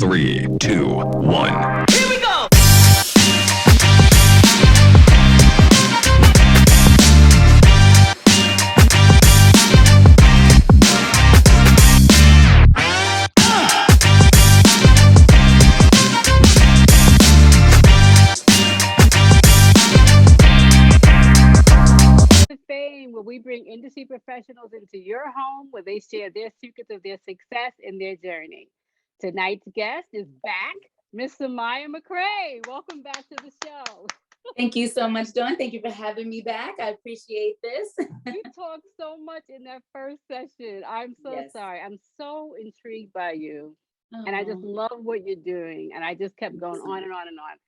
3, 2, 1. Here we go! Fame, where we bring industry professionals into your home where they share their secrets of their success and their journey. Tonight's guest is back, Miss Sumayah McRae. Welcome back to the show. Thank you so much, Dawn. Thank you for having me back. I appreciate this. You talked so much in that first session. I'm so Yes. sorry. I'm so intrigued by you. Oh, And I just love what you're doing. And I just kept going on and on and on.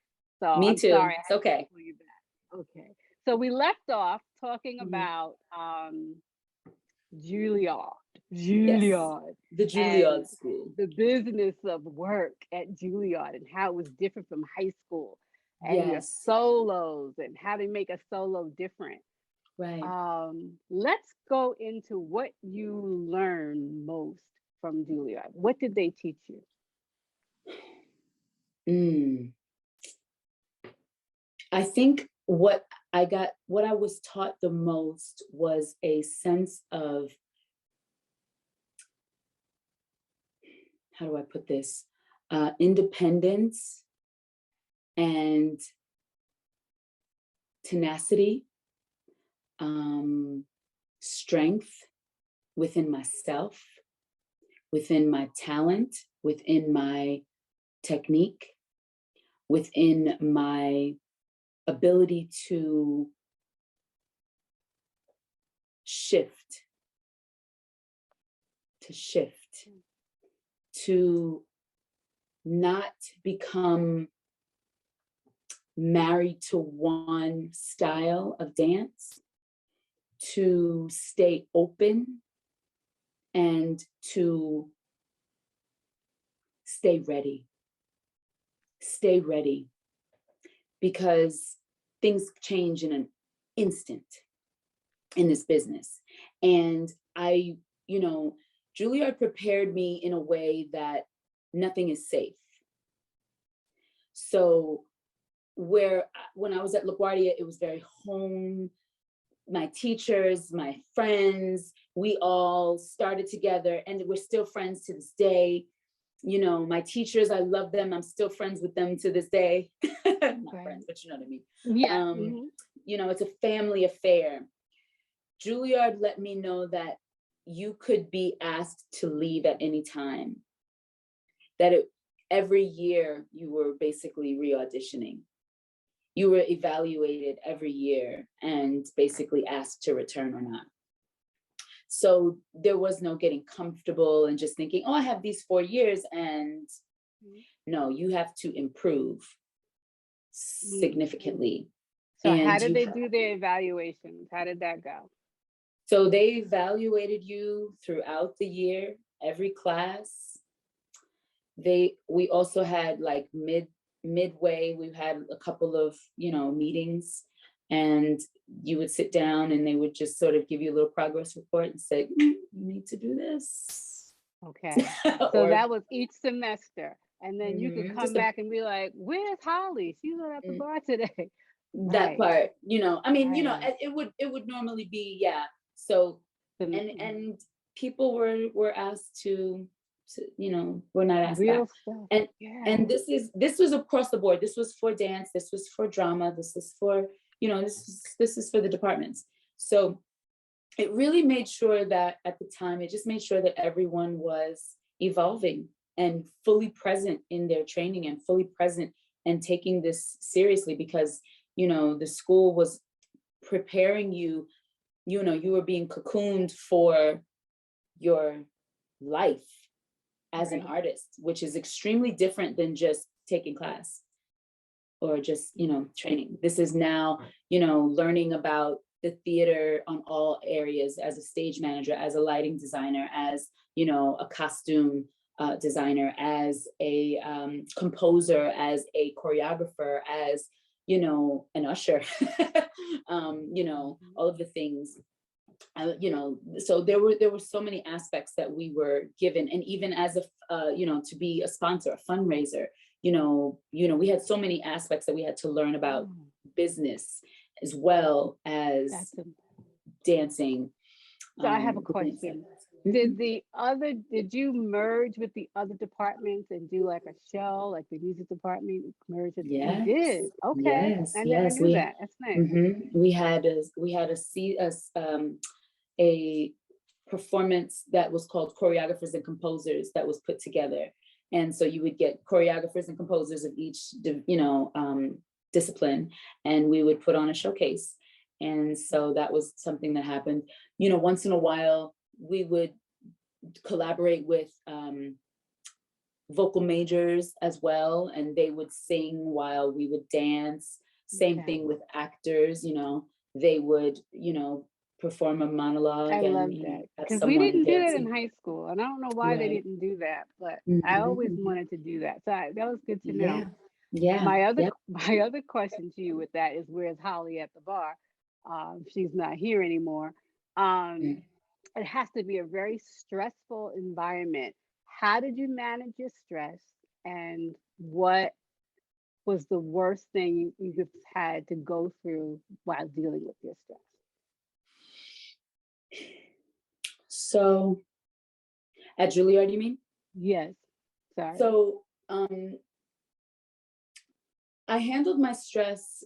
So me I'm too. sorry. It's okay. Pull you back. Okay. So we left off talking Mhm. about Juilliard. Yes. Juilliard. The Juilliard And School. the business of work at Juilliard and how it was different from high school and your Yes. solos and how to make a solo different. Right. Let's go into what you learned most from Juilliard. What did they teach you? I think what I was taught the most was a sense of, how do I put this? Independence and tenacity, strength within myself, within my talent, within my technique, within my ability to shift, to not become married to one style of dance, to stay open and to stay ready. Stay ready, because things change in an instant in this business. And Juilliard prepared me in a way that nothing is safe. So when I was at LaGuardia, it was very home. My teachers, my friends, we all started together and we're still friends to this day. My teachers, I love them. I'm still friends with them to this day. Not friends, but you know what I mean. Yeah. It's a family affair. Juilliard let me know that you could be asked to leave at any time. That every year you were basically re-auditioning. You were evaluated every year and basically asked to return or not. So there was no getting comfortable and just thinking, oh, I have these 4 years, and no, you have to improve significantly. So And how did they do their evaluations? How did that go? So they evaluated you throughout the year, every class. We also had like midway, we had a couple of, meetings, and you would sit down and they would just sort of give you a little progress report and say, you need to do this. Okay. So that was each semester. And then you could come back and be like, where's Holly? She's not at the bar today. That part, it would normally be, yeah. So, and people were asked to we're not asked real back. Stuff. And this was across the board. This was for dance. This was for drama. This is for, this is for the departments. So it really made sure that at the time, it just made sure that everyone was evolving and fully present in their training and fully present and taking this seriously, because, the school was preparing you, you were being cocooned for your life as an artist, which is extremely different than just taking class or just, training. This is now, learning about the theater on all areas, as a stage manager, as a lighting designer, as, a costume designer, as a composer, as a choreographer, as, an usher, all of the things so there were so many aspects that we were given, and even as to be a sponsor, a fundraiser, we had so many aspects that we had to learn about business as well as dancing. So I have a question. Did you merge with the other departments and do like a show, like the music department merged? Yes. You did. Okay. Yes. I never knew that. That's nice. We had a performance that was called Choreographers and Composers that was put together. And so you would get choreographers and composers of each, discipline, and we would put on a showcase. And so that was something that happened. Once in a while, we would collaborate with vocal majors as well, and they would sing while we would dance. Same thing with actors, they would, perform a monologue. I love that, because we didn't do it in high school, and I don't know why they didn't do that, but I always wanted to do that. So that was good to know. Yeah. My other question to you with that is, where's Holly at the bar? She's not here anymore. It has to be a very stressful environment. How did you manage your stress, and what was the worst thing you've had to go through while dealing with your stress? So at Juilliard, you mean? Yes. Sorry. So I handled my stress,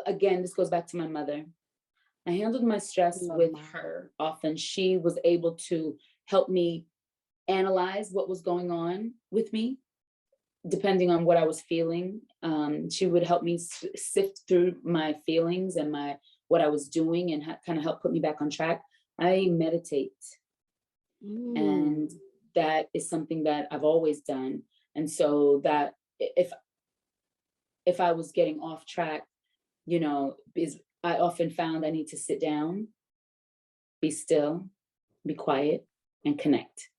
again, this goes back to my mother. I handled my stress with her often. She was able to help me analyze what was going on with me, depending on what I was feeling. She would help me sift through my feelings and what I was doing, and kind of help put me back on track. I meditate. And that is something that I've always done. And so that if I was getting off track, I often found I need to sit down, be still, be quiet, and connect.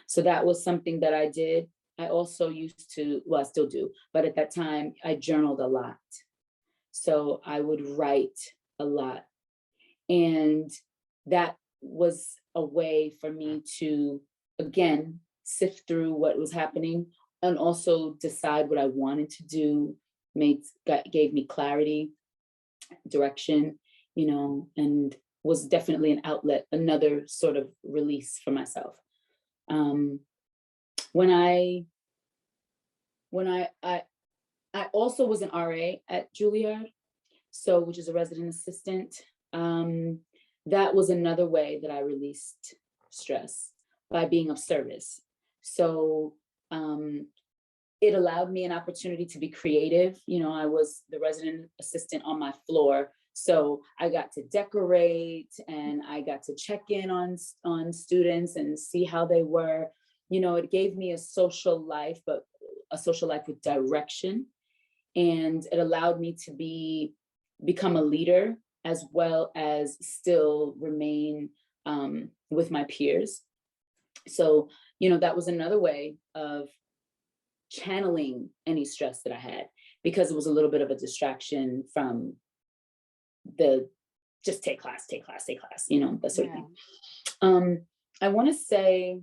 So that was something that I did. I also used to, well, I still do, but at that time I journaled a lot. So I would write a lot. And that was a way for me to, again, sift through what was happening, and also decide what I wanted to do, gave me clarity, direction, and was definitely an outlet, another sort of release for myself. When I also was an RA at Juilliard, which is a resident assistant. That was another way that I released stress, by being of service. So it allowed me an opportunity to be creative. I was the resident assistant on my floor, so I got to decorate, and I got to check in on students and see how they were. It gave me a social life, but a social life with direction, and it allowed me to become a leader, as well as still remain with my peers. So, that was another way of channeling any stress that I had, because it was a little bit of a distraction from the just take class, that sort of thing. I want to say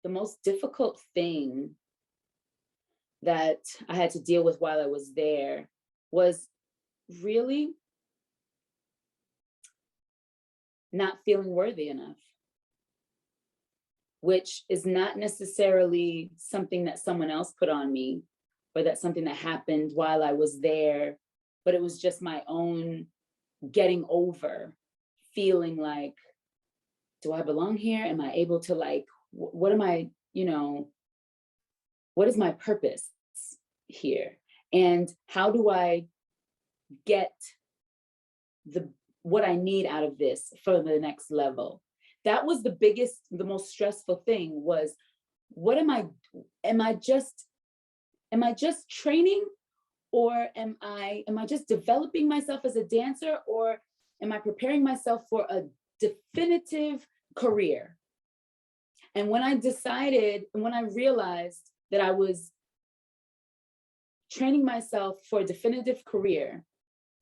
the most difficult thing that I had to deal with while I was there was really not feeling worthy enough, which is not necessarily something that someone else put on me, or that's something that happened while I was there, but it was just my own getting over feeling like, do I belong here? Am I able to, like, what am I, what is my purpose here? And how do I get what I need out of this for the next level? That was the most stressful thing, was what am I just training, or am I just developing myself as a dancer, or am I preparing myself for a definitive career? And when I realized that I was training myself for a definitive career,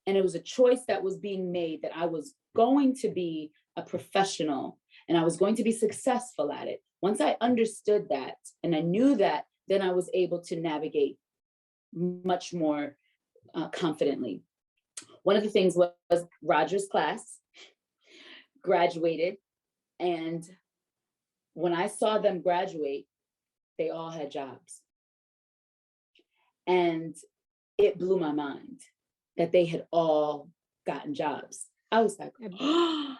and it was a choice that was being made, that I was going to be a professional, and I was going to be successful at it. Once I understood that and I knew that, then I was able to navigate much more confidently. One of the things was Roger's class graduated, and when I saw them graduate, they all had jobs. And it blew my mind that they had all gotten jobs. I was like,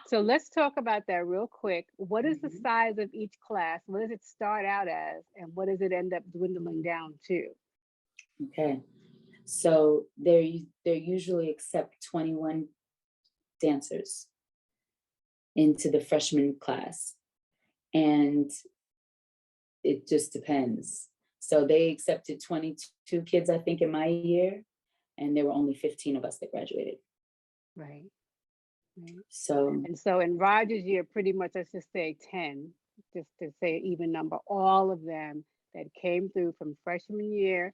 so let's talk about that real quick. What is the size of each class? What does it start out as? And what does it end up dwindling down to? Okay. So they usually accept 21 dancers into the freshman class. And it just depends. So they accepted 22 kids, I think, in my year, and there were only 15 of us that graduated. Right. So in Roger's year, pretty much, let's just say 10, just to say an even number, all of them that came through from freshman year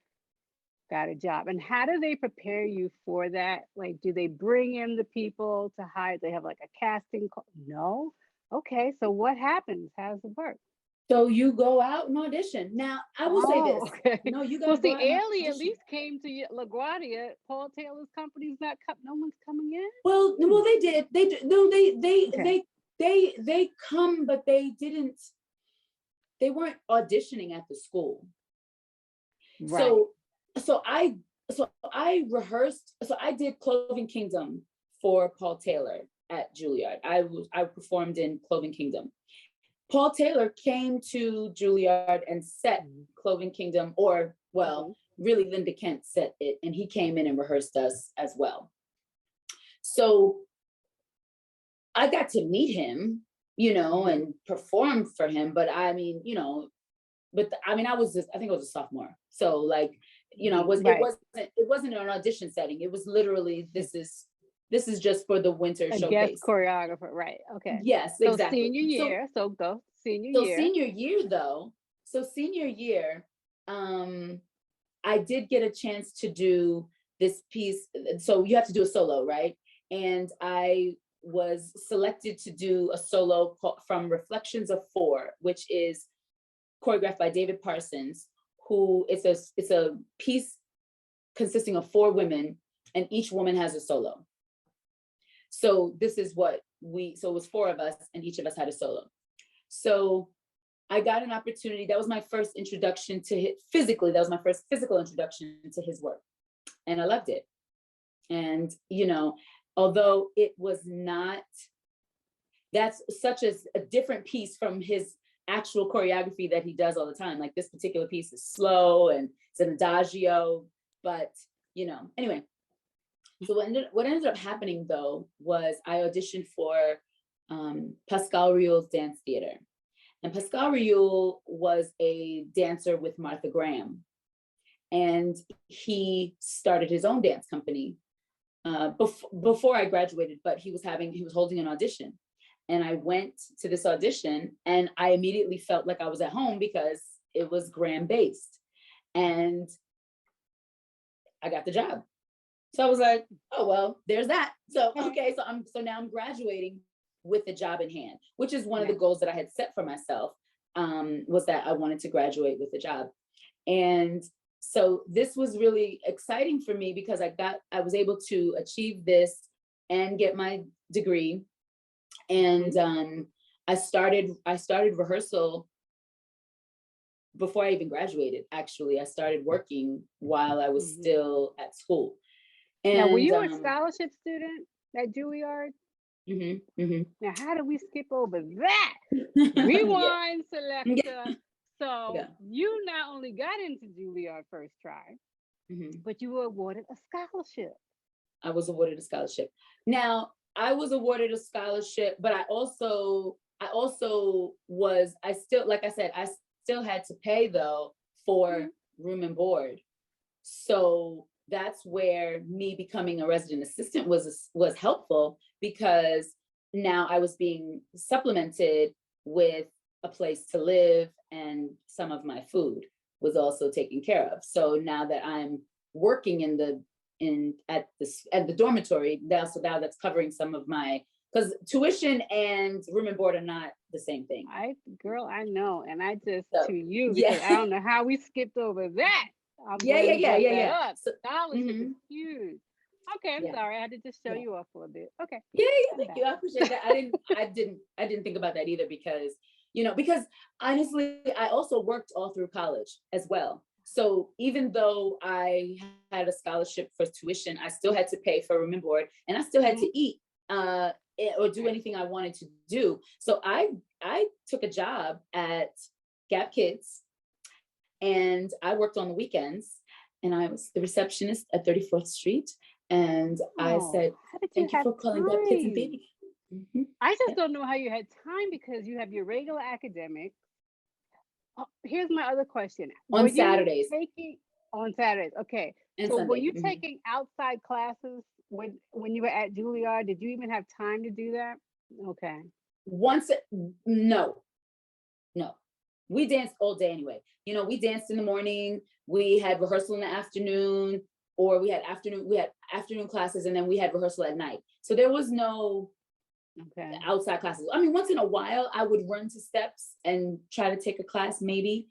got a job. And how do they prepare you for that? Like, do they bring in the people to hire? They have like a casting call? No? Okay, so what happens? How does it work? So you go out and audition. Now, I will say this. Okay. No, you got to see, Ailey at least came to LaGuardia. Paul Taylor's company's not no one's coming in. Well, they did. They come, but they didn't. They weren't auditioning at the school. Right. So I rehearsed. So I did Clothing Kingdom for Paul Taylor at Juilliard. I performed in Clothing Kingdom. Paul Taylor came to Juilliard and set Clothing Kingdom, or really Linda Kent set it, and he came in and rehearsed us as well. So I got to meet him, and perform for him. But I mean, I was I think I was a sophomore. So like, it wasn't an audition setting. It was literally, this is just for the winter showcase. Guest choreographer, right? Okay. Yes, so exactly. Senior year, so go senior year. Senior year, I did get a chance to do this piece. So you have to do a solo, right? And I was selected to do a solo from Reflections of Four, which is choreographed by David Parsons, who it's a piece consisting of 4 women, and each woman has a solo. So this is what so it was 4 of us, and each of us had a solo. So I got an opportunity. That was my first introduction to physically, that was my first physical introduction to his work. And I loved it. And, although it was not, that's such a different piece from his actual choreography that he does all the time. Like, this particular piece is slow and it's an adagio, but, anyway. So what ended up happening, though, was I auditioned for Pascal Rieule's dance theater. And Pascal Rieule was a dancer with Martha Graham. And he started his own dance company before I graduated, but he was holding an audition. And I went to this audition, and I immediately felt like I was at home because it was Graham based. And I got the job. So I was like, oh, well, there's that. So, okay, so now I'm graduating with a job in hand, which is one of the goals that I had set for myself, was that I wanted to graduate with a job. And so this was really exciting for me because I was able to achieve this and get my degree. And I started rehearsal before I even graduated. Actually, I started working while I was still at school. And now, were you a scholarship student at Juilliard? Now, how do we skip over that? Rewind, selector. So you not only got into Juilliard first try, but you were awarded a scholarship. I was awarded a scholarship. Now, I was awarded a scholarship, but I still had to pay, though, for room and board. So that's where me becoming a resident assistant was helpful, because now I was being supplemented with a place to live, and some of my food was also taken care of. So now that I'm working at the dormitory, now that's covering some of my because tuition and room and board are not the same thing. Girl, I know. And I just, So, to you, yeah. because I don't know how we skipped over that. I'm Yeah, glad yeah, you yeah, brought yeah, that yeah. up. So, Scholarship is mhm. huge. Okay, I'm Yeah. sorry. I had to just show Yeah. you off for a bit. Okay. Yeah, yeah, I'm thank back. you. I appreciate that. I didn't think about that either because, because honestly, I also worked all through college as well. So even though I had a scholarship for tuition, I still had to pay for room and board, and I still had to eat or do anything I wanted to do. So I took a job at Gap Kids, and I worked on the weekends, and I was the receptionist at 34th Street. And I said, how did thank you have for calling Gap Kids and time? Baby. Mhm. I just Yeah. don't know how you had time because you have your regular academic. Here's my other question. On Were you Saturdays taking on Saturdays? Okay. and So were Sunday. you Mhm. taking outside classes when you were at Juilliard? Did you even have time to do that? Okay. No, we danced all day anyway. We danced in the morning, we had rehearsal in the afternoon, or we had afternoon classes, and then we had rehearsal at night. So there was no Okay. outside classes. I mean, once in a while I would run to steps and try to take a class maybe,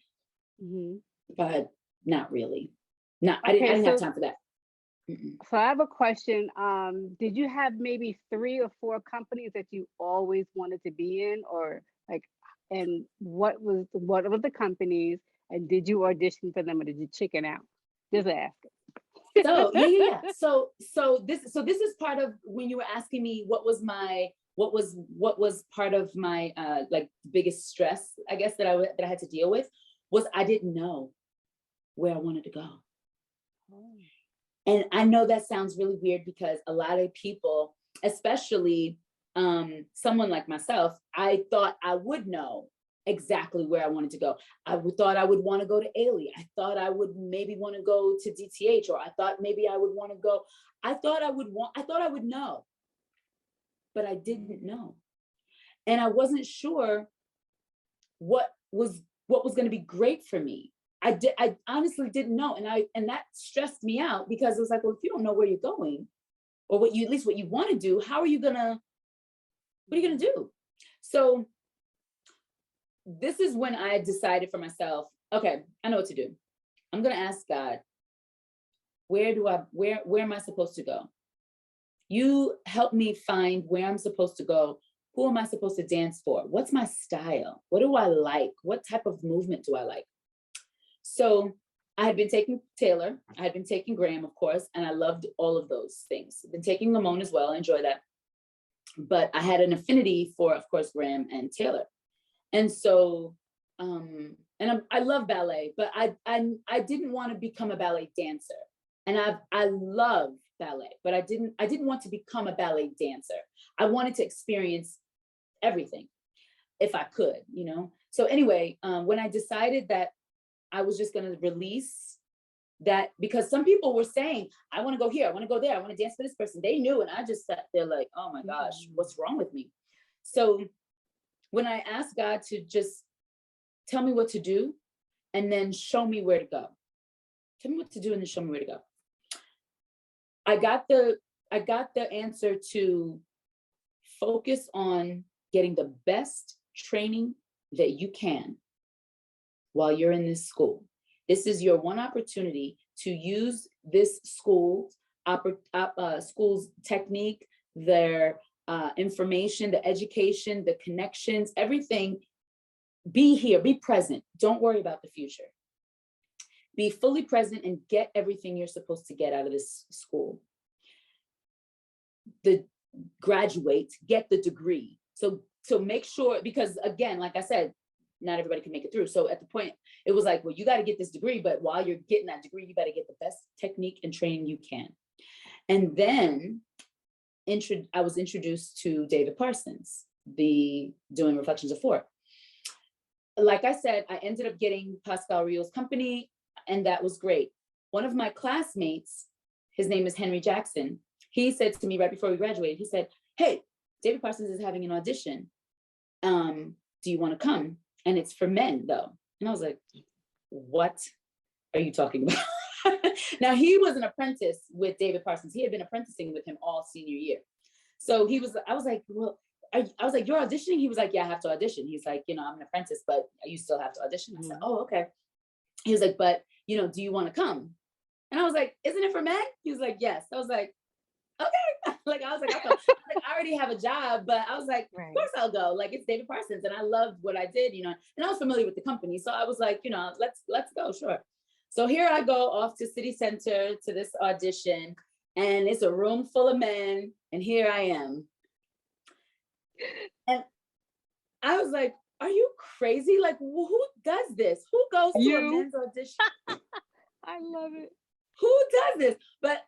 Mm-hmm. but not really. I Okay, didn't have time for that. Mm-mm. So I have a question. Did you have maybe 3 or 4 companies that you always wanted to be in, or like, and what was the companies, and did you audition for them, or did you chicken out? Just ask. So yeah. So this is part of when you were asking me what was part of my like biggest stress, I guess, that I had to deal with, was I didn't know where I wanted to go. Oh. And I know that sounds really weird because a lot of people, especially someone like myself, I thought I would know exactly where I wanted to go. Thought I would want to go to Ailey. I thought I would maybe want to go to DTH, or I thought maybe I would want to go. I thought I would know, but I didn't know. And I wasn't sure what was going to be great for me. I honestly didn't know. And that stressed me out because it was like, well, if you don't know where you're going, or at least what you want to do, what are you gonna do? So this is when I decided for myself, okay, I know what to do. I'm gonna ask God, where am I supposed to go? You help me find where I'm supposed to go. Who am I supposed to dance for? What's my style? What do I like? What type of movement do I like? So I had been taking Taylor, I had been taking Graham, of course, and I loved all of those things. I've been taking Lamone as well, I enjoy that. But I had an affinity for, of course, Graham and Taylor. And so, I love ballet, but I didn't want to become a ballet dancer. And I love ballet, but I didn't want to become a ballet dancer. I wanted to experience everything if I could, So anyway, when I decided that I was just going to release that, because some people were saying, I want to go here, I want to go there, I want to dance for this person. They knew, and I just sat there like, oh my gosh, what's wrong with me? So when I asked God to just tell me what to do and then show me where to go, tell me what to do and then show me where to go, I got the answer to focus on getting the best training that you can while you're in this school. This is your one opportunity to use this school's technique, their information, the education, the connections, everything. Be here, be present. Don't worry about the future. Be fully present and get everything you're supposed to get out of this school. Graduate, get the degree. So make sure, because again, like I said, not everybody can make it through. So at the point, it was like, well, you got to get this degree, but while you're getting that degree, you got to get the best technique and training you can. And then I was introduced to David Parsons, doing Reflections of 4. Like I said, I ended up getting Pascal Rios' company, and that was great. One of my classmates, his name is Henry Jackson, he said to me right before we graduated, he said, hey, David Parsons is having an audition. Do you want to come? And it's for men though. And I was like, what are you talking about? Now, he was an apprentice with David Parsons. He had been apprenticing with him all senior year. So I was like, well, I was like, you're auditioning? He was like, yeah, I have to audition. He's like, I'm an apprentice, but you still have to audition. I said, oh, okay. He was like, but, do you want to come? And I was like, isn't it for men? He was like, yes. I was like, okay. I already have a job, but I was like, of course I'll go. Like, it's David Parsons. And I loved what I did, and I was familiar with the company. So I was like, let's go, sure. So here I go off to City Center to this audition, and it's a room full of men. And here I am. And I was like, are you crazy? Like, who does this? Who goes to a men's audition? I love it. Who does this? But,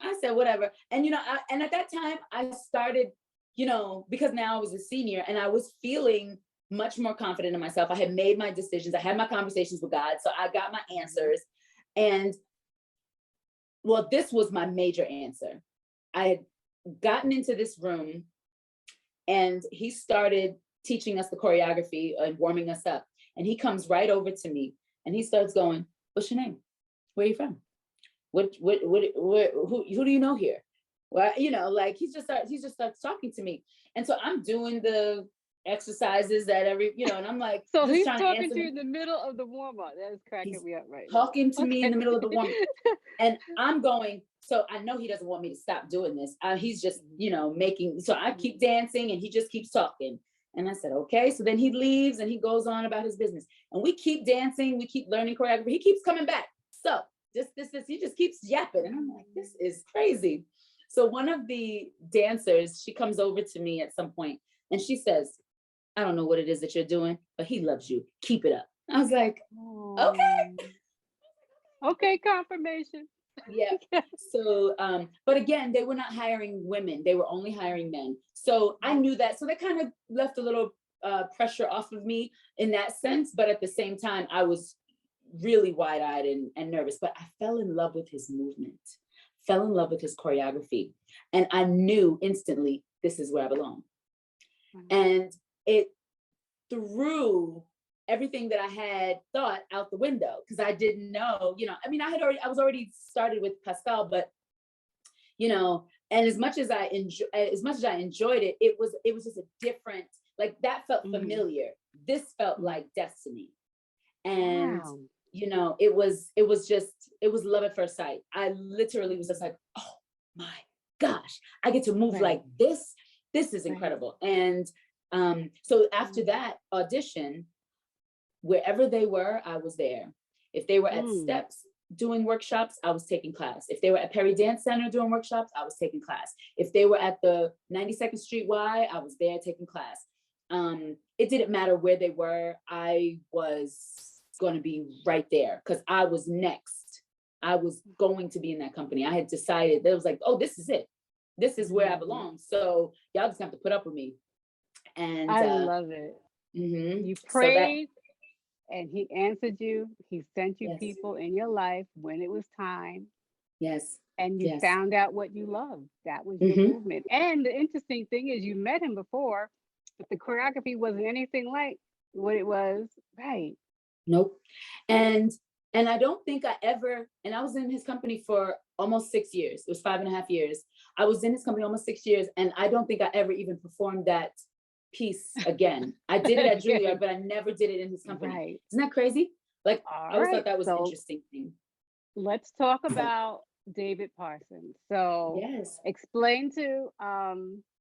I said, whatever. And, and at that time I started, because now I was a senior and I was feeling much more confident in myself. I had made my decisions. I had my conversations with God. So I got my answers. And well, this was my major answer. I had gotten into this room and he started teaching us the choreography and warming us up. And he comes right over to me and he starts going, what's your name? Where are you from? Who do you know here? Well, like he just starts talking to me. And so I'm doing the exercises that and I'm like, so he's talking to you in the middle of the warm-up. That is cracking me up right now. Talking to me in the middle of the warm-up. And I'm going, so I know he doesn't want me to stop doing this. He's just, making, so I keep dancing and he just keeps talking. And I said, okay. So then he leaves and he goes on about his business. And we keep dancing, we keep learning choreography. He keeps coming back. So he just keeps yapping. And I'm like, this is crazy. So one of the dancers, she comes over to me at some point and she says, I don't know what it is that you're doing, but he loves you. Keep it up. I was like, okay. Okay, confirmation. Yeah. So, but again, they were not hiring women. They were only hiring men. So I knew that. So that kind of left a little pressure off of me in that sense. But at the same time, I was really wide-eyed and nervous. But I fell in love with his movement, fell in love with his choreography. And I knew instantly, this is where I belong. And it threw everything that I had thought out the window, because I didn't know, I was already started with Pascal, but, and as much as I enjoyed it, it was just a different, like that felt familiar. This felt like destiny. And, it was love at first sight. I literally was just like, oh my gosh, I get to move like this. This is incredible. And so after that audition, wherever they were, I was there. If they were at Steps doing workshops, I was taking class. If they were at Perry Dance Center doing workshops, I was taking class. If they were at the 92nd Street Y, I was there taking class. It didn't matter where they were. I was going to be right there because I was next. I was going to be in that company. I had decided that it was like, oh, this is it. This is where I belong. So y'all just have to put up with me. And I love it. You prayed. And he answered you. He sent you people in your life when it was time. Yes. And you found out what you loved. That was your movement. And the interesting thing is you met him before, but the choreography wasn't anything like what it was. Right. Nope. And I don't think I ever, and I was in his company for almost 6 years. It was 5.5 years. I was in his company almost 6 years. And I don't think I ever even performed that piece again. I did it at Juilliard, but I never did it in his company. Right. Isn't that crazy? Like, I always thought that was an interesting thing. Let's talk about David Parson. So explain to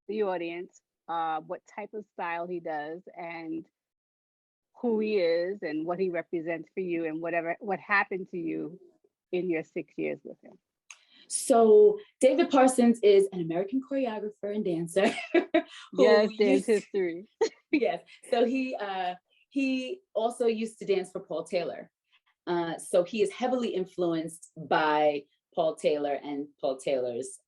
the audience what type of style he does and who he is and what he represents for you and what happened to you in your 6 years with him. So David Parsons is an American choreographer and dancer. Yes, dance history. Yes. So he also used to dance for Paul Taylor. So he is heavily influenced by Paul Taylor and Paul Taylor's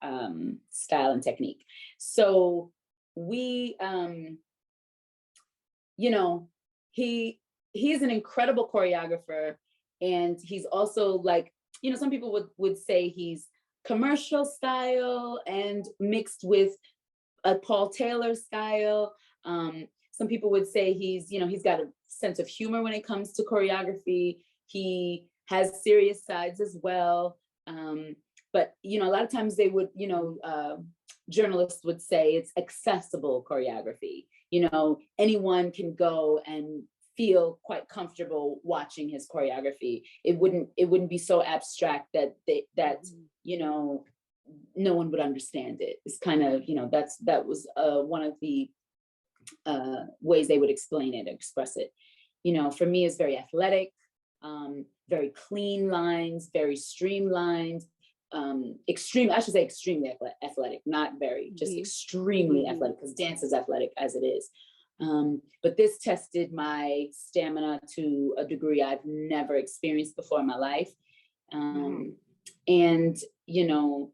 style and technique. So we, he is an incredible choreographer, and he's also like, some people would say he's commercial style and mixed with a Paul Taylor style. Some people would say he's got a sense of humor when it comes to choreography. He has serious sides as well. but, you know, a lot of times they would, you know, journalists would say it's accessible choreography. You know, anyone can go and feel quite comfortable watching his choreography. It wouldn't be so abstract that you know, no one would understand it. It's kind of, you know, that was one of the ways they would explain it, express it. You know, for me, it's very athletic, very clean lines, very streamlined, I should say extremely athletic, not very, just extremely athletic, because dance is athletic as it is. But this tested my stamina to a degree I've never experienced before in my life. And, you know,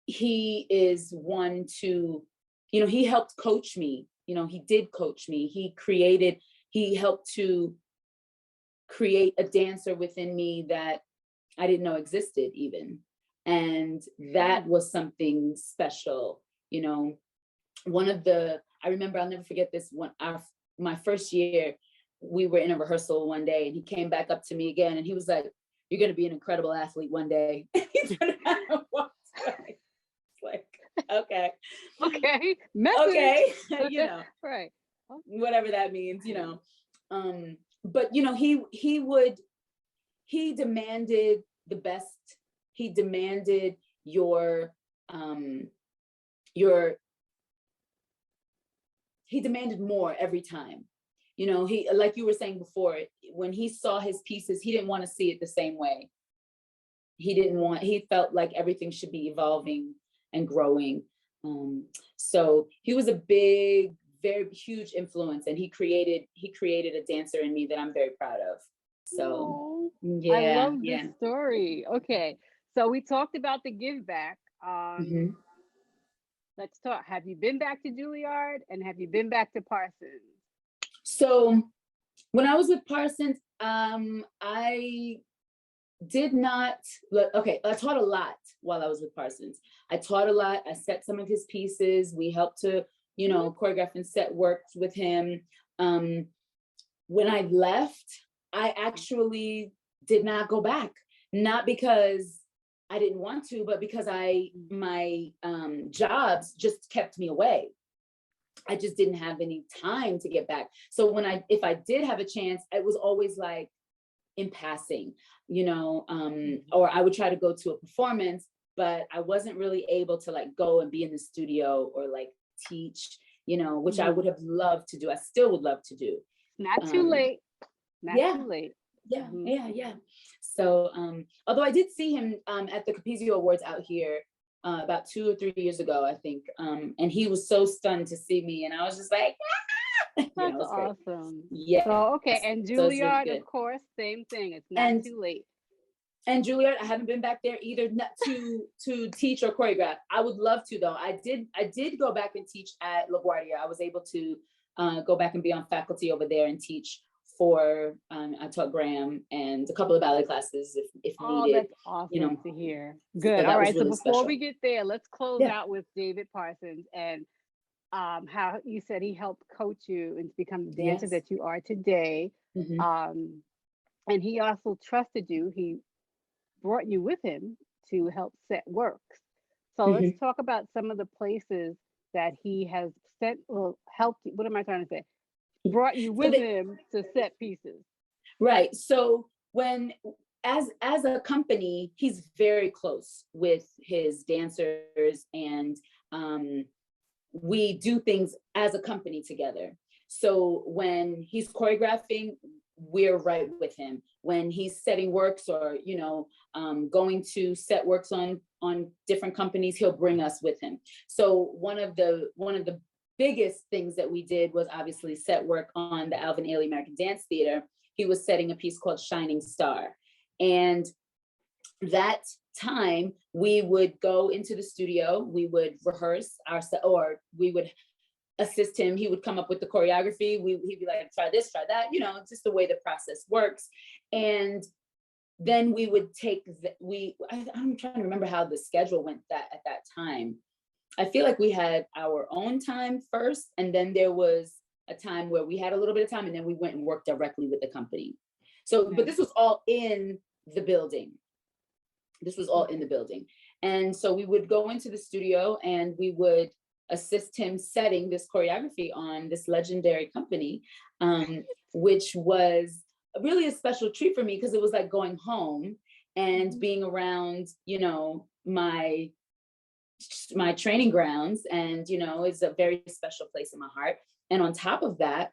he is one to, you know, he helped coach me. You know, he did coach me. He helped to create a dancer within me that I didn't know existed even. And that was something special. You know, I remember, I'll never forget this one, my first year, we were in a rehearsal one day and he came back up to me again and he was like, "You're going to be an incredible athlete one day." He turned around and walked away. It's like, okay. Okay. You know, right. Whatever that means, you know. But, you know, he demanded the best. He demanded he demanded more every time. You know, he, like you were saying before, when he saw his pieces, he didn't want to see it the same way. He felt like everything should be evolving and growing. So he was a big, very huge influence, and he created a dancer in me that I'm very proud of. So yeah, I love this story. Okay, so we talked about the give back. Let's talk. Have you been back to Juilliard, and have you been back to Parson? So when I was with Parsons, I did not, okay, I taught a lot while I was with Parsons. I taught a lot. I set some of his pieces. We helped to, you know, choreograph and set works with him. When I left, I actually did not go back. Not because I didn't want to, but because my jobs just kept me away. I just didn't have any time to get back. So if I did have a chance, it was always like in passing, you know, or I would try to go to a performance, but I wasn't really able to like go and be in the studio or like teach, you know, which I would have loved to do. I still would love to do. Not too late. Not too late. Yeah. So, although I did see him at the Capizio Awards out here about 2 or 3 years ago, I think, and he was so stunned to see me, and I was just like, ah! That's awesome. Yeah. So, okay, and Juilliard, really of course, same thing. It's not too late. And Juilliard, I haven't been back there either, not to teach or choreograph. I would love to, though. I did go back and teach at LaGuardia. I was able to go back and be on faculty over there and teach for, I taught Graham and a couple of ballet classes if needed. That's awesome, you know, to hear. Good. So all right. Really so before special. we get there, let's close out with David Parsons and how you said he helped coach you and become the dancer that you are today. And he also trusted you. He brought you with him to help set works. So let's talk about some of the places that he has helped you. What am I trying to say? Brought you with him to set pieces. Right. So as a company, he's very close with his dancers, and we do things as a company together. So when he's choreographing, we're right with him. When he's setting works or, you know, going to set works on different companies, he'll bring us with him. So one of the biggest things that we did was obviously set work on the Alvin Ailey American Dance Theater. He was setting a piece called Shining Star. And that time we would go into the studio, we would rehearse or we would assist him. He would come up with the choreography. He'd be like, try this, try that, you know, just the way the process works. And then we would I'm trying to remember how the schedule went at that time. I feel like we had our own time first, and then there was a time where we had a little bit of time, and then we went and worked directly with the company. So, but this was all in the building. And so we would go into the studio and we would assist him setting this choreography on this legendary company, which was really a special treat for me because it was like going home and being around, you know, my training grounds, and, you know, it's a very special place in my heart. And on top of that,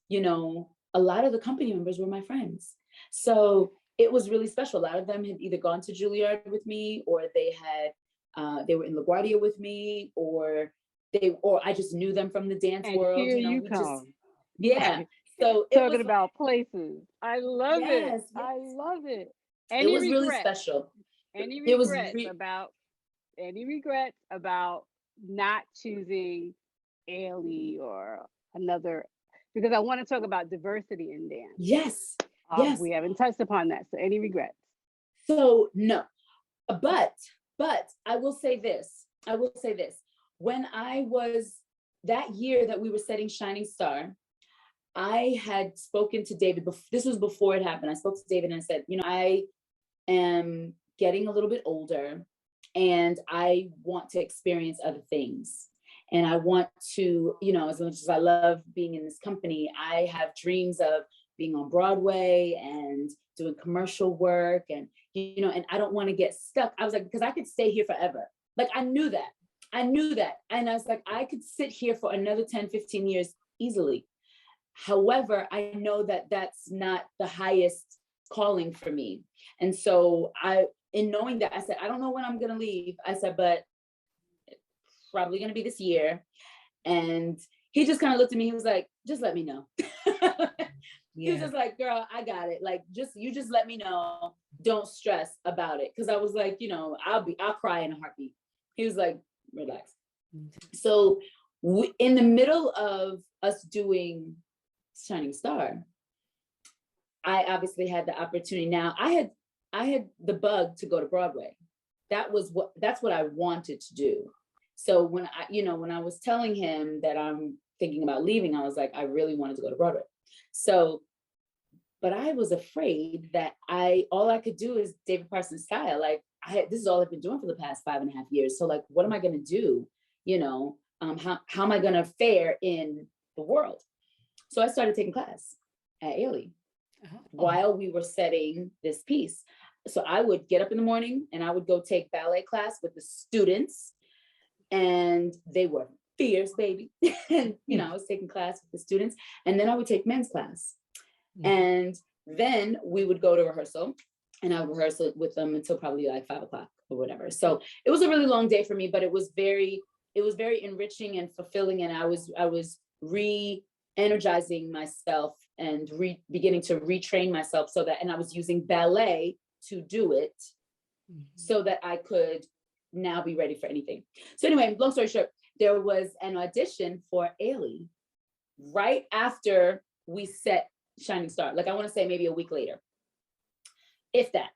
you know, a lot of the company members were my friends. So it was really special. A lot of them had either gone to Juilliard with me, or they were in LaGuardia with me, or I just knew them from the dance And world. here You know, you we come. just, yeah. So it Talking was, about places. I love yes, it. I yes. love it. It was really special. Any It was regrets about not choosing Ailey or another, because I want to talk about diversity in dance. Yes, yes. We haven't touched upon that. So any regrets? So no, but I will say this. When I was, that year that we were setting Shining Star, I had spoken to David. This was before it happened. I spoke to David and I said, you know, I am getting a little bit older and I want to experience other things. And I want to, you know, as much as I love being in this company, I have dreams of being on Broadway and doing commercial work, and, you know, and I don't want to get stuck. I was like, because I could stay here forever. Like, I knew that. And I was like, I could sit here for another 10, 15 years easily. However, I know that that's not the highest calling for me. And so in knowing that, I said, I don't know when I'm going to leave. I said, but it's probably going to be this year. And he just kind of looked at me. He was like, just let me know. He was just like, girl, I got it. Like, you just let me know. Don't stress about it. Cause I was like, you know, I'll cry in a heartbeat. He was like, relax. So in the middle of us doing Shining Star, I obviously had the opportunity. Now I had the bug to go to Broadway. That's what I wanted to do. So when I was telling him that I'm thinking about leaving, I was like, I really wanted to go to Broadway. So, but I was afraid that all I could do is David Parson style. Like, this is all I've been doing for the past 5.5 years. So like, what am I going to do? You know, how am I going to fare in the world? So I started taking class at Ailey while we were setting this piece. So I would get up in the morning and I would go take ballet class with the students, and they were fierce, baby. And, you know, I was taking class with the students, and then I would take men's class. And then we would go to rehearsal, and I would rehearse with them until probably like 5 o'clock or whatever. So it was a really long day for me, but it was very enriching and fulfilling. And I was re-energizing myself and beginning to retrain myself and I was using ballet to do it so that I could now be ready for anything. So anyway, long story short, there was an audition for Ailey right after we set Shining Star. Like, I want to say maybe a week later, if that.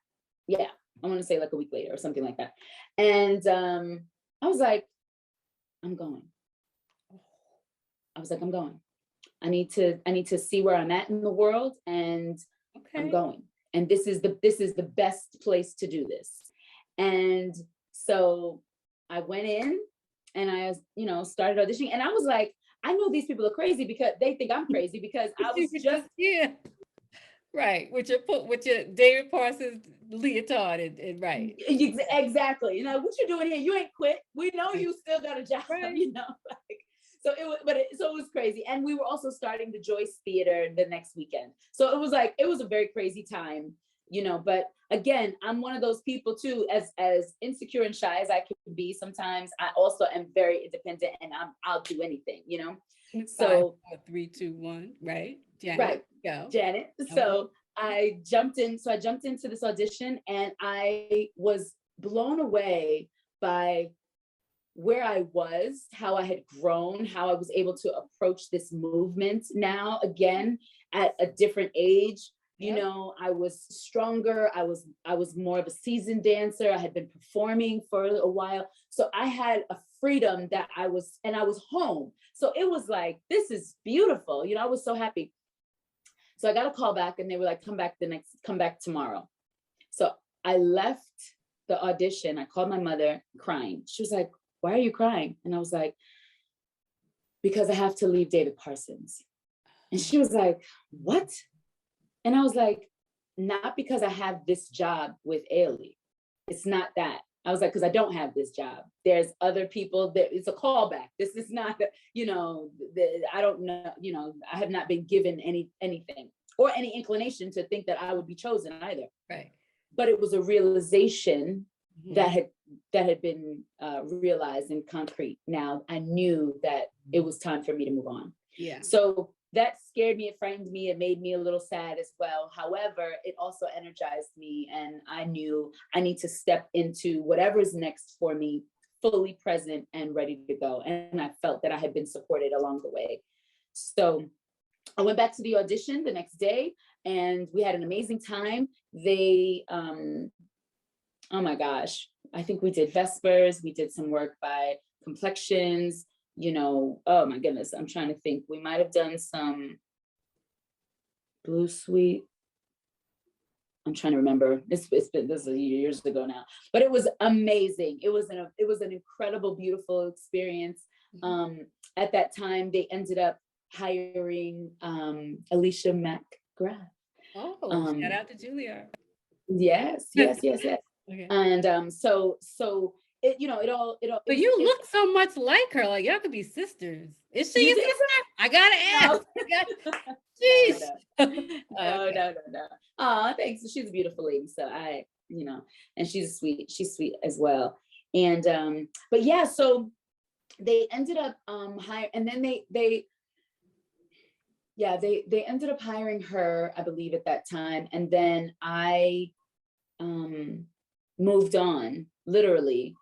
Yeah, I want to say like a week later or something like that. And I was like, I'm going. I need to see where I'm at in the world, and I'm going. And this is the best place to do this. And so I went in and I, started auditioning, and I was like, I know these people are crazy because they think I'm crazy because I was just right with your David Parsons leotard and right. Exactly. What you doing here? You ain't quit. We know you still got a job. Right. So it was crazy. And we were also starting the Joyce Theater the next weekend. So it was a very crazy time, but again, I'm one of those people too, as insecure and shy as I can be sometimes, I also am very independent, and I'll do anything, So 5, 4, 3, 2, 1, right? Janet, right. go. Janet. So I jumped into this audition, and I was blown away by where I was, how I had grown, how I was able to approach this movement now again at a different age. Yep. I was stronger. I was more of a seasoned dancer. I had been performing for a while. So I had a freedom that I was home. So it was like, this is beautiful. I was so happy. So I got a call back, and they were like, come back tomorrow. So I left the audition, I called my mother crying. She was like, "Why are you crying?" And I was like, "Because I have to leave David Parsons." And she was like, "What?" And I was like, "Not because I have this job with Ailey. It's not that." I was like, "Because I don't have this job. There's other people that it's a callback. This is not, I don't know, I have not been given anything or any inclination to think that I would be chosen either." Right. But it was a realization Mhm. that had been realized in concrete. Now I knew that it was time for me to move on. Yeah. So that scared me, it frightened me, it made me a little sad as well. However, it also energized me, and I knew I need to step into whatever's next for me, fully present and ready to go. And I felt that I had been supported along the way. So I went back to the audition the next day, and we had an amazing time. They, oh my gosh, I think we did Vespers, we did some work by Complexions, oh my goodness, I'm trying to think. We might have done some Blue Suite. I'm trying to remember. This is years ago now, but it was amazing. It was an incredible, beautiful experience. At that time, they ended up hiring Alicia McGrath. Oh, shout out to Juilliard. Yes. Okay. And so it all. But you look so much like her. Like y'all could be sisters. Is she You your think sister? I gotta ask. Jeez. No. Oh, thanks. She's a beautiful lady. So and she's sweet as well. And but yeah, so they ended up hiring, and then they ended up hiring her, I believe, at that time. And then I moved on, literally.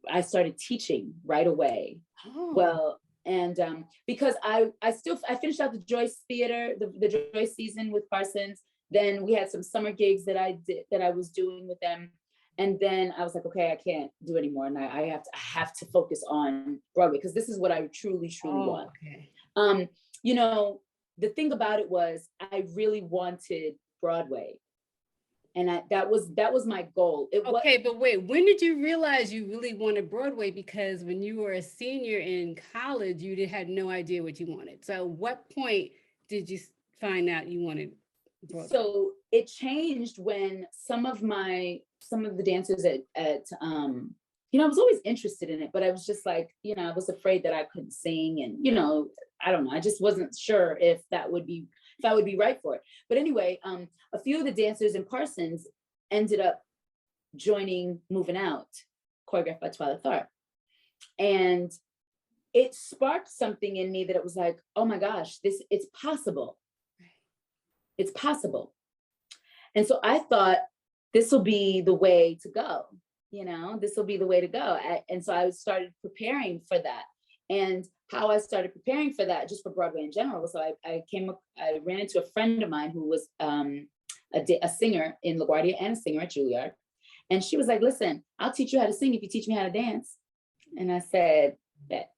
I started teaching right away. Oh. Well, and because I finished out the Joyce Theater, the Joyce season with Parsons. Then we had some summer gigs that I was doing with them. And then I was like, okay, I can't do anymore. And I have to focus on Broadway, because this is what I truly want. Okay. The thing about it was I really wanted Broadway. And that was my goal. But wait, when did you realize you really wanted Broadway? Because when you were a senior in college, you had no idea what you wanted. So what point did you find out you wanted Broadway? So it changed when some of the dancers at I was always interested in it, but I was just like, I was afraid that I couldn't sing, and I don't know, I just wasn't sure if I would be right for it. But anyway, a few of the dancers in Parsons ended up moving out, choreographed by Twyla Tharp. And it sparked something in me that it was like, oh my gosh, it's possible. It's possible. And so I thought, this will be the way to go. This will be the way to go. And so I started preparing for that. And how I started preparing for that, just for Broadway in general, so I ran into a friend of mine who was a singer in LaGuardia and a singer at Juilliard. And she was like, listen, I'll teach you how to sing if you teach me how to dance. And I said, bet.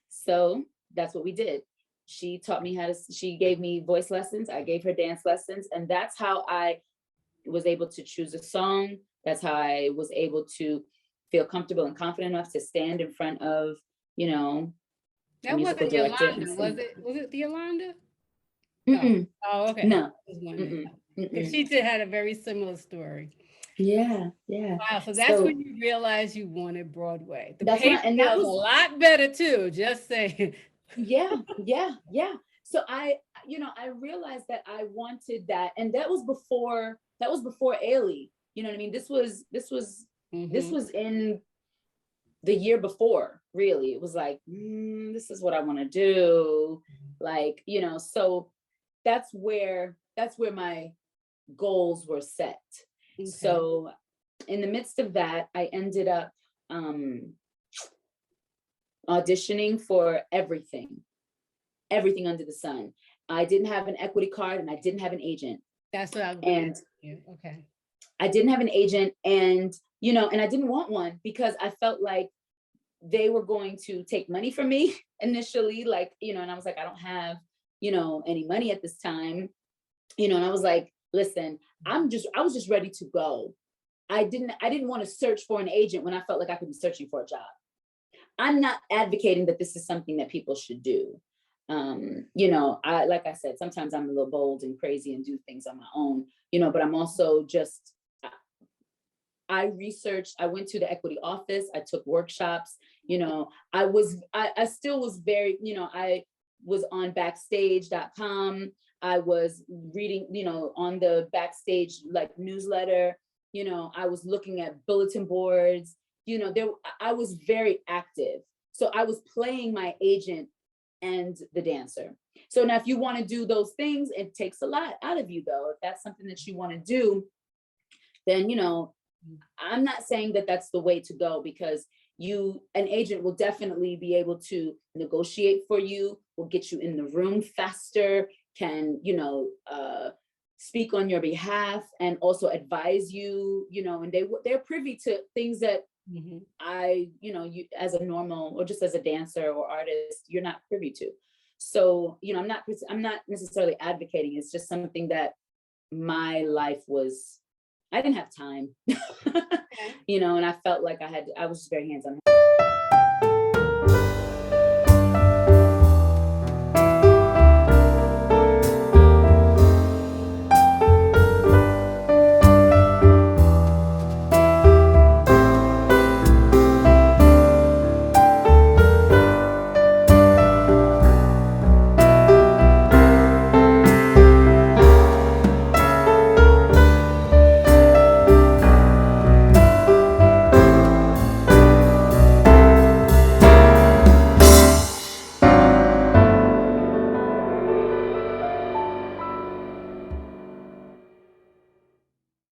So that's what we did. She taught me she gave me voice lessons. I gave her dance lessons. And that's how I was able to choose a song. That's how I was able to feel comfortable and confident enough to stand in front of, that wasn't Yolanda, was it the Yolanda? No. Oh, okay. No. Because she had a very similar story. Yeah. Wow, so that's when you realized you wanted Broadway. The that's pay was a lot better too, just saying. Yeah. So I realized that I wanted that, and that was before Ailey. You know what I mean? This was in the year before, really. It was like, this is what I want to do. Like, so that's where my goals were set. Okay. So in the midst of that, I ended up auditioning for everything under the sun. I didn't have an equity card, and I didn't have an agent. That's what I was and okay. I didn't have an agent, and and I didn't want one, because I felt like they were going to take money from me initially, like, and I was like, I don't have, any money at this time, and I was like, listen, I was just ready to go. I didn't want to search for an agent when I felt like I could be searching for a job. I'm not advocating that this is something that people should do. Like I said, sometimes I'm a little bold and crazy and do things on my own, but I'm also just, I researched, I went to the equity office, I took workshops, I still was very, I was on backstage.com. I was reading, on the Backstage like newsletter, I was looking at bulletin boards, I was very active. So I was playing my agent and the dancer. So now if you want to do those things, it takes a lot out of you though. If that's something that you want to do, then, I'm not saying that that's the way to go, because an agent will definitely be able to negotiate for you, will get you in the room faster, can, speak on your behalf and also advise you, and they're privy to things that you as a normal or just as a dancer or artist, you're not privy to. So, I'm not necessarily advocating. It's just something that my life was, I didn't have time, and I felt like I was just very hands-on.